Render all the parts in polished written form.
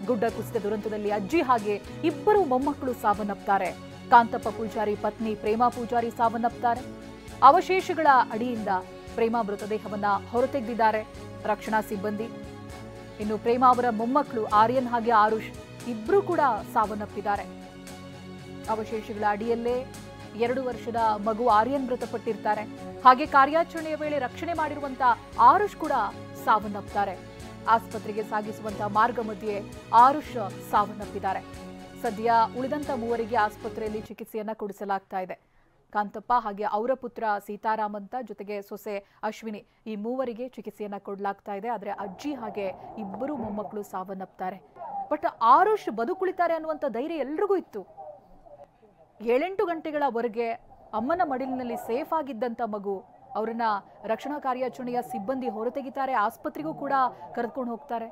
ಗುಡ್ಡ ಕುಸಿದ ದುರಂತದಲ್ಲಿ ಅಜ್ಜಿ ಹಾಗೆ ಇಬ್ಬರು ಮೊಮ್ಮಕ್ಕಳು ಸಾವನ್ನಪ್ತಾರೆ. ಕಾಂತಪ್ಪ ಪೂಜಾರಿ ಪತ್ನಿ ಪ್ರೇಮಾ ಪೂಜಾರಿ ಸಾವನ್ನಪ್ತಾರೆ. ಅವಶೇಷಗಳ ಅಡಿಯಿಂದ ಪ್ರೇಮಾ ಮೃತದೇಹವನ್ನ ಹೊರತೆಗೆದಿದ್ದಾರೆ ರಕ್ಷಣಾ ಸಿಬ್ಬಂದಿ. ಇನ್ನು ಪ್ರೇಮಾ ಅವರ ಮೊಮ್ಮಕ್ಕಳು ಆರ್ಯನ್ ಹಾಗೆ ಆರುಷ್ ಇಬ್ರು ಕೂಡ ಸಾವನ್ನಪ್ಪಿದ್ದಾರೆ. ಅವಶೇಷಗಳ ಅಡಿಯಲ್ಲೇ 2 ವರ್ಷದ ಮಗು ಆರ್ಯನ್ ಮೃತಪಟ್ಟಿರ್ತಾರೆ. ಹಾಗೆ ಕಾರ್ಯಾಚರಣೆಯ ವೇಳೆ ರಕ್ಷಣೆ ಮಾಡಿರುವಂತ ಆರುಷ್ ಕೂಡ ಸಾವನ್ನಪ್ತಾರೆ. ಆಸ್ಪತ್ರೆಗೆ ಸಾಗಿಸುವಂತ ಮಾರ್ಗ ಮಧ್ಯೆ ಆರುಷ್ ಸಾವನ್ನಪ್ಪಿದ್ದಾರೆ. ಸದ್ಯ ಉಳಿದಂತ ಮೂವರಿಗೆ ಆಸ್ಪತ್ರೆಯಲ್ಲಿ ಚಿಕಿತ್ಸೆಯನ್ನ ಕೊಡಿಸಲಾಗ್ತಾ ಇದೆ. ಕಾಂತಪ್ಪ ಹಾಗೆ ಅವರ ಪುತ್ರ ಸೀತಾರಾಮ್ ಅಂತ ಜೊತೆಗೆ ಸೊಸೆ ಅಶ್ವಿನಿ ಈ ಮೂವರಿಗೆ ಚಿಕಿತ್ಸೆಯನ್ನ ಕೊಡಲಾಗ್ತಾ ಇದೆ. ಆದ್ರೆ ಅಜ್ಜಿ ಹಾಗೆ ಇಬ್ಬರು ಮೊಮ್ಮಕ್ಕಳು ಸಾವನ್ನಪ್ತಾರೆ. ಬಟ್ ಆರುಷ್ ಬದುಕುಳಿತಾರೆ ಅನ್ನುವಂಥ ಧೈರ್ಯ ಎಲ್ರಿಗೂ ಇತ್ತು. 7-8 ಗಂಟೆಗಳವರೆಗೆ ಅಮ್ಮನ ಮಡಿಲಿನಲ್ಲಿ ಸೇಫ್ ಆಗಿದ್ದಂಥ ಮಗು ಅವರನ್ನ ರಕ್ಷಣಾ ಕಾರ್ಯಾಚರಣೆಯ ಸಿಬ್ಬಂದಿ ಹೊರತೆಗಿತಾರೆ. ಆಸ್ಪತ್ರೆಗೂ ಕೂಡ ಕರೆದುಕೊಂಡು ಹೋಗ್ತಾರೆ.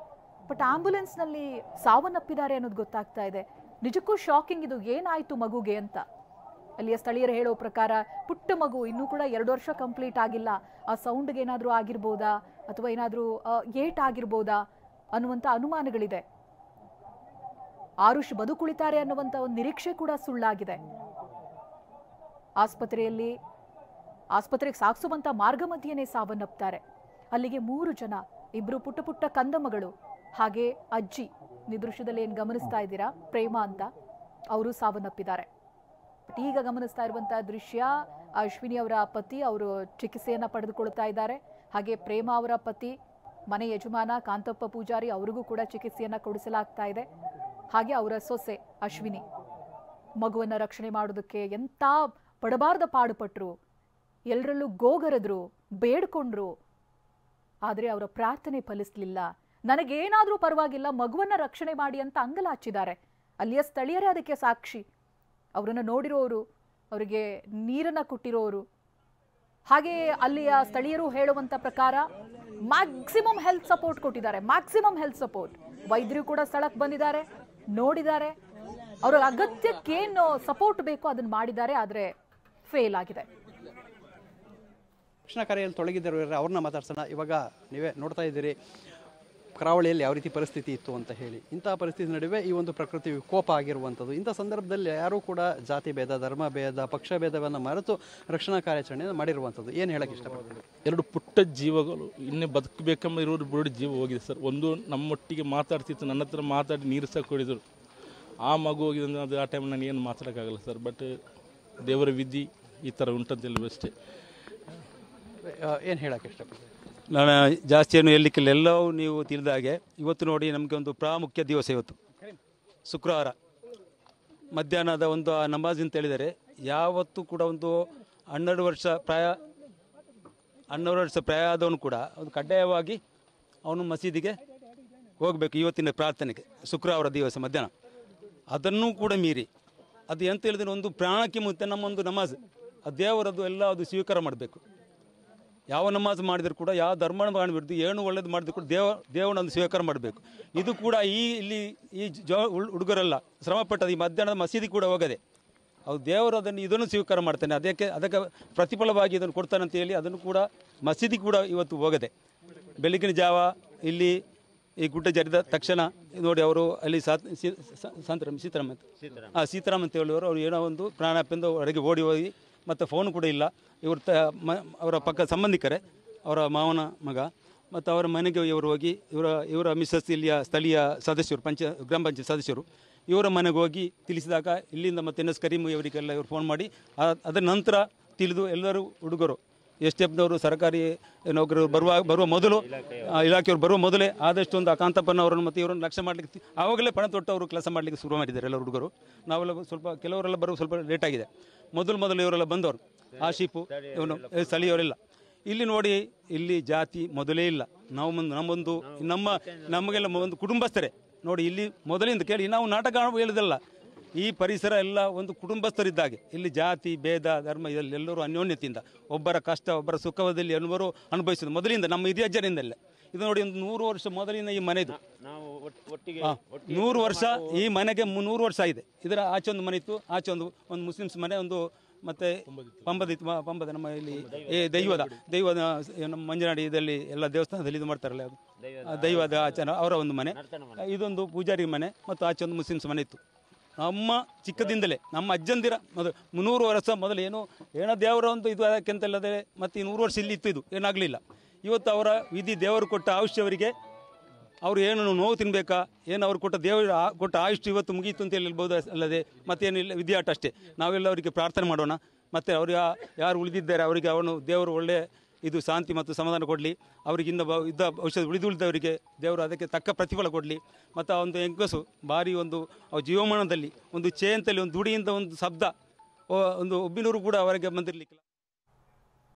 ಬಟ್ ಆಂಬ್ಯುಲೆನ್ಸ್ನಲ್ಲಿ ಸಾವನ್ನಪ್ಪಿದ್ದಾರೆ ಅನ್ನೋದು ಗೊತ್ತಾಗ್ತಾ ಇದೆ. ನಿಜಕ್ಕೂ ಶಾಕಿಂಗ್ ಇದು. ಏನಾಯ್ತು ಮಗುಗೆ ಅಂತ ಅಲ್ಲಿಯ ಸ್ಥಳೀಯರು ಹೇಳೋ ಪ್ರಕಾರ ಪುಟ್ಟ ಮಗು ಇನ್ನೂ ಕೂಡ 2 ವರ್ಷ ಕಂಪ್ಲೀಟ್ ಆಗಿಲ್ಲ. ಆ ಸೌಂಡ್ಗೆ ಏನಾದರೂ ಆಗಿರ್ಬೋದಾ ಅಥವಾ ಏನಾದರೂ ಏಟ್ ಆಗಿರ್ಬೋದಾ ಅನ್ನುವಂಥ ಅನುಮಾನಗಳಿದೆ. ಆರುಷ್ ಬದುಕುಳಿತಾರೆ ಅನ್ನುವಂಥ ಒಂದು ನಿರೀಕ್ಷೆ ಕೂಡ ಸುಳ್ಳಾಗಿದೆ. ಆಸ್ಪತ್ರೆಗೆ ಸಾಗಿಸುವಂತ ಮಾರ್ಗ ಮಧ್ಯೆನೇ ಸಾವನ್ನಪ್ತಾರೆ. ಅಲ್ಲಿಗೆ 3 ಜನ, 2 ಪುಟ್ಟ ಪುಟ್ಟ ಕಂದಮಗಳು ಹಾಗೆ ಅಜ್ಜಿ. ನಿದೃಶ್ಯದಲ್ಲಿ ಏನು ಗಮನಿಸ್ತಾ ಇದ್ದೀರಾ ಪ್ರೇಮಾ ಅಂತ, ಅವರು ಸಾವನ್ನಪ್ಪಿದ್ದಾರೆ. ಬಟ್ ಈಗ ಗಮನಿಸ್ತಾ ಇರುವಂತಹ ದೃಶ್ಯ ಅಶ್ವಿನಿ ಅವರ ಪತಿ ಅವರು ಚಿಕಿತ್ಸೆಯನ್ನ ಪಡೆದುಕೊಳ್ತಾ ಇದ್ದಾರೆ. ಹಾಗೆ ಪ್ರೇಮಾ ಅವರ ಪತಿ ಮನೆ ಯಜಮಾನ ಕಾಂತಪ್ಪ ಪೂಜಾರಿ ಅವರಿಗೂ ಕೂಡ ಚಿಕಿತ್ಸೆಯನ್ನ ಕೊಡಿಸಲಾಗ್ತಾ ಇದೆ. ಹಾಗೆ ಅವರ ಸೊಸೆ ಅಶ್ವಿನಿ ಮಗುವನ್ನ ರಕ್ಷಣೆ ಮಾಡೋದಕ್ಕೆ ಎಂತ ಪಡಬಾರ್ದ ಪಾಡುಪಟ್ರು, ಎಲ್ಲರಲ್ಲೂ ಗೋಗರೆದ್ರು, ಬೇಡ್ಕೊಂಡ್ರು. ಆದರೆ ಅವರ ಪ್ರಾರ್ಥನೆ ಫಲಿಸಲಿಲ್ಲ. ನನಗೇನಾದ್ರೂ ಪರವಾಗಿಲ್ಲ, ಮಗುವನ್ನ ರಕ್ಷಣೆ ಮಾಡಿ ಅಂತ ಅಂಗಲಾಚಿದ್ದಾರೆ. ಅಲ್ಲಿಯ ಸ್ಥಳೀಯರೇ ಅದಕ್ಕೆ ಸಾಕ್ಷಿ. ಅವರನ್ನು ನೋಡಿರೋರು, ಅವರಿಗೆ ನೀರನ್ನ ಕೊಟ್ಟಿರೋರು, ಹಾಗೆ ಅಲ್ಲಿಯ ಸ್ಥಳೀಯರು ಹೇಳುವಂತ ಪ್ರಕಾರ ಮ್ಯಾಕ್ಸಿಮಮ್ ಹೆಲ್ತ್ ಸಪೋರ್ಟ್ ಕೊಟ್ಟಿದ್ದಾರೆ. Maximum health support. ವೈದ್ಯರು ಕೂಡ ಸ್ಥಳಕ್ಕೆ ಬಂದಿದ್ದಾರೆ, ನೋಡಿದ್ದಾರೆ. ಅವರ ಅಗತ್ಯಕ್ಕೇನು ಸಪೋರ್ಟ್ ಬೇಕೋ ಅದನ್ನ ಮಾಡಿದ್ದಾರೆ. ಆದರೆ ಫೇಲ್ ಆಗಿದೆ. ರಕ್ಷಣಾ ಕಾರ್ಯದಲ್ಲಿ ತೊಡಗಿದ್ದರು ಅವ್ರನ್ನ ಮಾತಾಡ್ಸೋಣ. ಇವಾಗ ನೀವೇ ನೋಡ್ತಾ ಇದ್ದೀರಿ ಕರಾವಳಿಯಲ್ಲಿ ಯಾವ ರೀತಿ ಪರಿಸ್ಥಿತಿ ಇತ್ತು ಅಂತ ಹೇಳಿ. ಇಂತಹ ಪರಿಸ್ಥಿತಿ ನಡುವೆ ಈ ಒಂದು ಪ್ರಕೃತಿ ವಿಕೋಪ ಆಗಿರುವಂಥದ್ದು. ಇಂಥ ಸಂದರ್ಭದಲ್ಲಿ ಯಾರೂ ಕೂಡ ಜಾತಿ ಭೇದ, ಧರ್ಮ ಭೇದ, ಪಕ್ಷ ಭೇದವನ್ನು ಮರೆತು ರಕ್ಷಣಾ ಕಾರ್ಯಾಚರಣೆಯನ್ನು ಮಾಡಿರುವಂಥದ್ದು. ಏನು ಹೇಳಕ್ಕೆ ಇಷ್ಟಪಡ್ತೀವಿ? 2 ಪುಟ್ಟ ಜೀವಗಳು ಇನ್ನೇ ಬದುಕಬೇಕೆಂಬ ಇರೋರು 2 ಜೀವ ಹೋಗಿದೆ ಸರ್. ಒಂದು ನಮ್ಮೊಟ್ಟಿಗೆ ಮಾತಾಡ್ತಿತ್ತು, ನನ್ನ ಹತ್ರ ಮಾತಾಡಿ ನೀರು ಸಹ ಕೊಡಿದ್ರು. ಆ ಮಗು ಹೋಗಿದೆ ಅಂದರೆ ಅದು ಆ ಟೈಮ್ ನಾನು ಏನು ಮಾತಾಡೋಕ್ಕಾಗಲ್ಲ ಸರ್. ಬಟ್ ದೇವರ ವಿಧಿ ಈ ಥರ ಉಂಟಂತೆಲ್ಲ ಅಷ್ಟೇ. ಏನು ಹೇಳಕ್ಕೆ ಇಷ್ಟಪಡ್ತೀವಿ? ನಾನು ಜಾಸ್ತಿ ಏನು ಹೇಳಲಿಕ್ಕಿಲ್ಲ. ಎಲ್ಲವೂ ನೀವು ತಿಳಿದ ಹಾಗೆ ಇವತ್ತು ನೋಡಿ ನಮಗೆ ಒಂದು ಪ್ರಾಮುಖ್ಯ ದಿವಸ. ಇವತ್ತು ಶುಕ್ರವಾರ ಮಧ್ಯಾಹ್ನದ ಒಂದು ನಮಾಜ್ ಅಂತ ಹೇಳಿದರೆ, ಯಾವತ್ತೂ ಕೂಡ ಒಂದು 12 ವರ್ಷ ಪ್ರಾಯ ಆದವನು ಕೂಡ ಒಂದು ಕಡ್ಡಾಯವಾಗಿ ಅವನು ಮಸೀದಿಗೆ ಹೋಗಬೇಕು ಇವತ್ತಿನ ಪ್ರಾರ್ಥನೆಗೆ. ಶುಕ್ರವಾರ ದಿವಸ ಮಧ್ಯಾಹ್ನ ಅದನ್ನೂ ಕೂಡ ಮೀರಿ ಅದು ಎಂತ ಹೇಳಿದ್ರೆ ಒಂದು ಪ್ರಾಣಕ್ಕೆ ಮುಂಚೆ ನಮ್ಮೊಂದು ನಮಾಜ್ ಅದು ದೇವರದ್ದು ಎಲ್ಲ ಅದು ಸ್ವೀಕಾರ ಮಾಡಬೇಕು. ಯಾವ ನಮಾಜ್ ಮಾಡಿದ್ರು ಕೂಡ, ಯಾವ ಧರ್ಮ ಮಾಡಿಬಿಡ್ದು, ಏನು ಒಳ್ಳೇದು ಮಾಡಿದ್ರು ಕೂಡ ದೇವನೊಂದು ಸ್ವೀಕಾರ ಮಾಡಬೇಕು. ಇದು ಕೂಡ ಇಲ್ಲಿ ಹುಡುಗರೆಲ್ಲ ಶ್ರಮಪಟ್ಟದು ಈ ಮಧ್ಯಾಹ್ನದ ಮಸೀದಿ ಕೂಡ ಹೋಗದೆ ಅದು ದೇವರು ಇದನ್ನು ಸ್ವೀಕಾರ ಮಾಡ್ತಾನೆ. ಅದಕ್ಕೆ ಪ್ರತಿಫಲವಾಗಿ ಇದನ್ನು ಕೊಡ್ತಾನೆ ಅಂತ ಹೇಳಿ ಅದನ್ನು ಕೂಡ ಮಸೀದಿ ಕೂಡ ಇವತ್ತು ಹೋಗದೆ ಬೆಳಗಿನ ಜಾವ ಇಲ್ಲಿ ಈ ಗುಡ್ಡ ಜರಿದ ತಕ್ಷಣ ನೋಡಿ ಅವರು ಅಲ್ಲಿ ಸೀತಾರಾಮ್ ಅಂತ ಹೇಳುವವರು ಅವರು ಏನೋ ಒಂದು ಪ್ರಾಣಾಪ್ಯಂದು ಹೊರಗೆ ಓಡಿ ಹೋಗಿ ಮತ್ತು ಫೋನ್ ಕೂಡ ಇಲ್ಲ. ಇವರು ಅವರ ಪಕ್ಕ ಸಂಬಂಧಿಕರೇ, ಅವರ ಮಾವನ ಮಗ ಮತ್ತು ಅವರ ಮನೆಗೆ ಇವರು ಹೋಗಿ ಇವರ ಮಿಸ್ಸಸ್ ಇಲ್ಲಿಯ ಸ್ಥಳೀಯ ಸದಸ್ಯರು ಗ್ರಾಮ ಪಂಚಾಯತ್ ಸದಸ್ಯರು ಇವರ ಮನೆಗೆ ಹೋಗಿ ತಿಳಿಸಿದಾಗ ಇಲ್ಲಿಂದ ಮತ್ತೆ ಎನ್ ಎಸ್ ಕರೀಮ್ ಇವರಿಗೆಲ್ಲ ಇವರು ಫೋನ್ ಮಾಡಿ ಅದರ ನಂತರ ತಿಳಿದು ಎಲ್ಲರೂ ಹುಡುಗರು ಎಸ್ಟೆಪ್ನವರು ಸರ್ಕಾರಿ ನೌಕರರು ಬರುವ ಮೊದಲು ಇಲಾಖೆಯವರು ಬರುವ ಮೊದಲೇ ಆದಷ್ಟು ಒಂದು ಕಾಂತಪ್ಪನವರನ್ನು ಮತ್ತು ಇವರನ್ನು ಲಕ್ಷ್ಯ ಮಾಡಲಿಕ್ಕೆ ಆವಾಗಲೇ ಪಣ ತೊಟ್ಟು ಅವರು ಕೆಲಸ ಮಾಡಲಿಕ್ಕೆ ಶುರು ಮಾಡಿದ್ದಾರೆ ಎಲ್ಲ ಹುಡುಗರು. ನಾವೆಲ್ಲ ಕೆಲವರೆಲ್ಲ ಬರುವ ಸ್ವಲ್ಪ ಲೇಟ್ ಆಗಿದೆ. ಮೊದಲು ಇವರೆಲ್ಲ ಬಂದವರು ಆಶೀಫು ಇವನು ಸ್ಥಳೀಯವರೆಲ್ಲ ಇಲ್ಲಿ ನೋಡಿ. ಇಲ್ಲಿ ಜಾತಿ ಮೊದಲೇ ಇಲ್ಲ. ನಮಗೆಲ್ಲ ಒಂದು ಕುಟುಂಬಸ್ಥರೇ ನೋಡಿ. ಇಲ್ಲಿ ಮೊದಲಿಂದ ಕೇಳಿ ನಾವು ನಾಟಕ ಹೇಳೋದಲ್ಲ, ಈ ಪರಿಸರ ಎಲ್ಲ ಒಂದು ಕುಟುಂಬಸ್ಥರಿದ್ದಾಗೆ. ಇಲ್ಲಿ ಜಾತಿ ಭೇದ ಧರ್ಮ ಇದರಲ್ಲಿ ಎಲ್ಲರೂ ಅನ್ಯೋನ್ಯತೆಯಿಂದ ಒಬ್ಬರ ಕಷ್ಟ ಒಬ್ಬರ ಸುಖದಲ್ಲಿ ಎಲ್ಲರೂ ಅನುಭವಿಸಿದ್ರು ಮೊದಲಿಂದ, ನಮ್ಮ ಹಿರಿಯಜ್ಜರಿಂದಲೇ. ಇದು ನೋಡಿ ಒಂದು 100 ವರ್ಷ ಮೊದಲಿನ ಈ ಮನೆದು 100 ವರ್ಷ ಈ ಮನೆಗೆ 100 ವರ್ಷ ಆಗಿದೆ. ಇದರ ಆಚೆ ಒಂದು ಮನೆ ಇತ್ತು, ಆಚೆ ಒಂದು ಮುಸ್ಲಿಮ್ಸ್ ಮನೆ ಒಂದು ಮತ್ತೆ ಪಂಬದ ನಮ್ಮ ಇಲ್ಲಿ ದೈವದ ನಮ್ಮ ಮಂಜನಾಡಿ ಇದರಲ್ಲಿ ಎಲ್ಲ ದೇವಸ್ಥಾನದಲ್ಲಿ ಇದು ಮಾಡ್ತಾರಲ್ಲ ಅದು ದೈವದ ಆಚಾರ ಅವರ ಒಂದು ಮನೆ, ಇದೊಂದು ಪೂಜಾರಿ ಮನೆ ಮತ್ತು ಆಚೆ ಒಂದು ಮುಸ್ಲಿಮ್ಸ್ ಮನೆ ಇತ್ತು. ನಮ್ಮ ಚಿಕ್ಕದಿಂದಲೇ ನಮ್ಮ ಅಜ್ಜಂದಿರ ಮೊದಲು 300 ವರ್ಷ ಮೊದಲು ಏನೋ ದೇವರ ಒಂದು ಇದು ಅದಕ್ಕೆಂತಲ್ಲದೆ ಮತ್ತು 100 ವರ್ಷ ಇಲ್ಲಿ ಇತ್ತು, ಇದು ಏನಾಗಲಿಲ್ಲ. ಇವತ್ತು ಅವರ ವಿಧಿ ದೇವರು ಕೊಟ್ಟ ಆಯುಷ್ಯ ಅವರಿಗೆ, ಅವರು ಏನು ನೋವು ತಿನ್ನಬೇಕಾ, ಏನು ಅವ್ರು ಕೊಟ್ಟ ದೇವರು ಕೊಟ್ಟ ಆಯುಷ್ಯ ಇವತ್ತು ಮುಗೀತು ಅಂತ ಹೇಳ್ಬೋದು ಅಲ್ಲದೆ ಮತ್ತೇನಿಲ್ಲ, ವಿಧಿಯಾಟ ಅಷ್ಟೇ. ನಾವೆಲ್ಲ ಅವರಿಗೆ ಪ್ರಾರ್ಥನೆ ಮಾಡೋಣ. ಮತ್ತು ಅವರು ಯಾರು ಉಳಿದಿದ್ದಾರೆ ಅವರಿಗೆ ಅವನು ದೇವರು ಒಳ್ಳೆ ಇದು ಶಾಂತಿ ಮತ್ತು ಸಮಾಧಾನ ಕೊಡಲಿ. ಅವರಿಗಿಂದ ಇದ್ದ ಔಷಧ ಉಳಿದವರಿಗೆ ದೇವರು ಅದಕ್ಕೆ ತಕ್ಕ ಪ್ರತಿಫಲ ಕೊಡಲಿ. ಮತ್ತು ಆ ಒಂದು ಹೆಂಗಸು ಭಾರಿ ಒಂದು ಜೀವಮಾನದಲ್ಲಿ ಒಂದು ಚೇಂತಲ್ಲಿ ಒಂದು ದುಡಿಯಿಂದ ಒಂದು ಶಬ್ದ ಒಂದು ಒಬ್ಬಿನವರು ಕೂಡ ಅವರಿಗೆ ಬಂದಿರಲಿಕ್ಕಿಲ್ಲ.